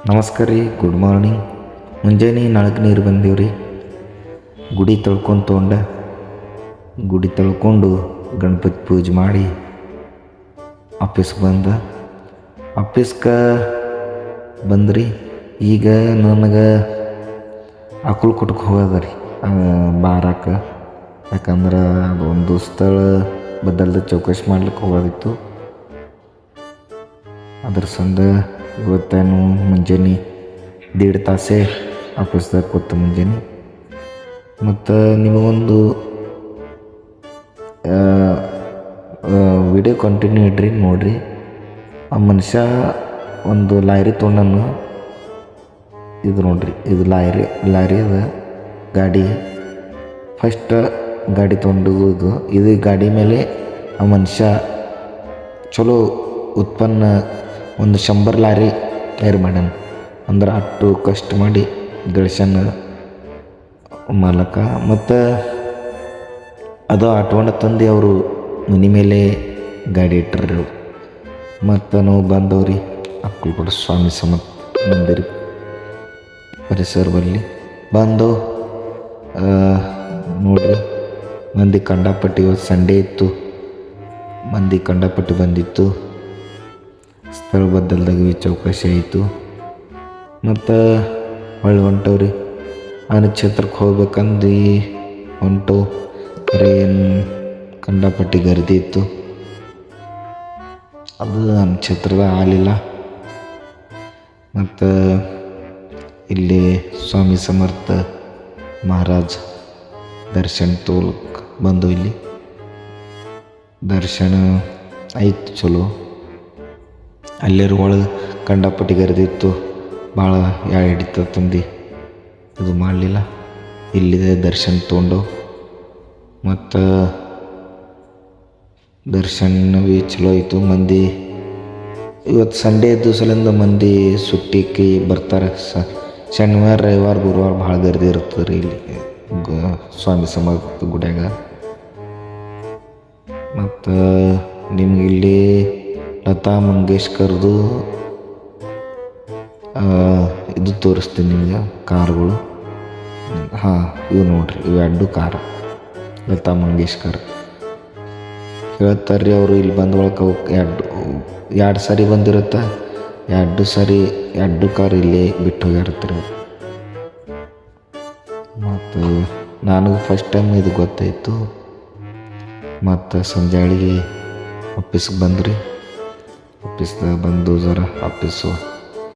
ನಮಸ್ಕಾರ ರೀ, good morning. ಮುಂಜಾನೆ 4 ನೀರು ಬಂದೀವ್ರಿ. ಗುಡಿ ತೊಳ್ಕೊಂಡು ಗುಡಿ ತೊಳ್ಕೊಂಡು ಗಣಪತಿ ಪೂಜೆ ಮಾಡಿ ಆಫೀಸ್ಗೆ ಬಂದ್ರಿ. ಈಗ ನನಗೆ ಆಕಳು ಕೊಟ್ಟಕ್ಕೆ ಹೋಗೋದ ರೀ ಬಾರಾಕ. ಯಾಕಂದ್ರೆ ಅದು ಒಂದು ಸ್ಥಳ ಬದಲ್ದ ಚೌಕಾಸಿ ಮಾಡ್ಲಿಕ್ಕೆ ಹೋಗೋದಿತ್ತು. ಅದ್ರ ಸಂದ ಇವತ್ತೇನು ಮುಂಜಾನೆ 1.5 ತಾಸೇ ಆಫೀಸ್ದಾಗ ಕೂತು ಮುಂಜಾನೆ. ಮತ್ತು ನಿಮಗೊಂದು ವಿಡಿಯೋ ಕಂಟಿನ್ಯೂ ಇಡ್ರಿ, ನೋಡ್ರಿ. ಆ ಮನುಷ್ಯ ಒಂದು ಲಾರಿ ತೊಗೊಂಡನು. ಇದು ನೋಡ್ರಿ, ಇದು ಲಾರಿ ಅದ ಗಾಡಿ. ಫಸ್ಟ್ ಗಾಡಿ ತೊಗೊಂಡು ಇದು ಗಾಡಿ ಮೇಲೆ ಆ ಮನುಷ್ಯ ಚಲೋ ಉತ್ಪನ್ನ ಒಂದು 100 ಲಾರಿ ತಯಾರು ಮಾಡ್ಯಾನ. ಅಂದ್ರೆ ಅಷ್ಟು ಕಷ್ಟ ಮಾಡಿ ಗಳಿಸ್ಯಾನ ಮಾಲಕ. ಮತ್ತು ಅದು ಆಟೋಣ ತಂದು ಅವರು ಮನೆ ಮೇಲೆ ಗಾಡಿ ಇಟ್ಟರು. ಮತ್ತು ನಾವು ಬಂದವ್ರಿ ಅಕ್ಕಲ್ಕೋಟ ಸ್ವಾಮಿ ಸಮರ್ಥ ಮಂದಿರ ಪರಿಸರ ಬಲ್ಲಿ ಬಂದು ನೋಡ್ರಿ. ಮಂದಿ ಕಂಡಾಪಟ್ಟಿ, ಇವತ್ತು ಸಂಡೇ ಇತ್ತು, ಮಂದಿ ಕಂಡಾಪಟ್ಟಿ ಬಂದಿತ್ತು. ಸ್ಥಳ ಬದಲ್ದಾಗ ಚೌಕಾಸಿ ಆಯಿತು. ಮತ್ತು ಹೊಂಟವ್ರಿ ಆ ನಕ್ಷತ್ರಕ್ಕೆ ಹೋಗ್ಬೇಕಂದು ಹೊಂಟು. ಏನು ಕಂಡಾಪಟ್ಟಿ ಗರ್ದಿ ಇತ್ತು. ಅದು ನಕ್ಷತ್ರದ ಆಗಲಿಲ್ಲ. ಮತ್ತು ಇಲ್ಲಿ ಸ್ವಾಮಿ ಸಮರ್ಥ ಮಹಾರಾಜ್ ದರ್ಶನ ತೋಲಕ್ಕೆ ಬಂದು ಇಲ್ಲಿ ದರ್ಶನ ಆಯ್ತು ಚಲೋ. ಅಲ್ಲೇರು ಒಳಗೆ ಕಂಡಾಪಟ್ಟಿ ಗರ್ದಿತ್ತು, ಭಾಳ ಹಿಡಿತ ತಂದು ಇದು ಮಾಡಲಿಲ್ಲ. ಇಲ್ಲಿದೆ ದರ್ಶನ ತೊಗೊಂಡು. ಮತ್ತು ದರ್ಶನ ಭೀ ಚಲೋ ಆಯಿತು. ಮಂದಿ ಇವತ್ತು ಸಂಡೇ ಇದ್ದು ಸಲಿಂದ ಮಂದಿ ಸುಟ್ಟಿಗೆ ಬರ್ತಾರೆ. ಶನಿವಾರ, ರವಿವಾರ, ಗುರುವಾರ ಭಾಳ ಗರ್ದಿ ಇರ್ತದೆ ರೀ ಇಲ್ಲಿ ಸ್ವಾಮಿ ಸಮರ್ಥ ಗುಡ್ಯಾಗ. ಮತ್ತು ನಿಮಗಿಲ್ಲಿ ಲತಾ ಮಂಗೇಶ್ಕರ್ದು ಇದು ತೋರಿಸ್ತೀನಿ ನಿಮಗೆ, ಕಾರ್ಗಳು. ಇವು ನೋಡ್ರಿ, ಇವು 2 ಕಾರ್ ಲತಾ ಮಂಗೇಶ್ಕರ್ ಹೇಳ್ತಾರೆ. ಅವರು ಇಲ್ಲಿ ಬಂದ ಒಳಗೆ 2 ಸಾರಿ ಬಂದಿರುತ್ತೆ. 2 ಸಾರಿ 2 ಕಾರ್ ಇಲ್ಲಿ ಬಿಟ್ಟು ಹೋಗಿರ್ತಾರೆ. ಮತ್ತು ನನಗೆ ಫಸ್ಟ್ ಟೈಮ್ ಇದು ಗೊತ್ತಾಯಿತು. ಮತ್ತು ಸಂಜೆಗಳಿಗೆ ಆಫೀಸ್ಗೆ ಬಂದ್ರಿ. ಆಫೀಸ್ದಾಗ ಬಂದು ಜರ ಆಫೀಸು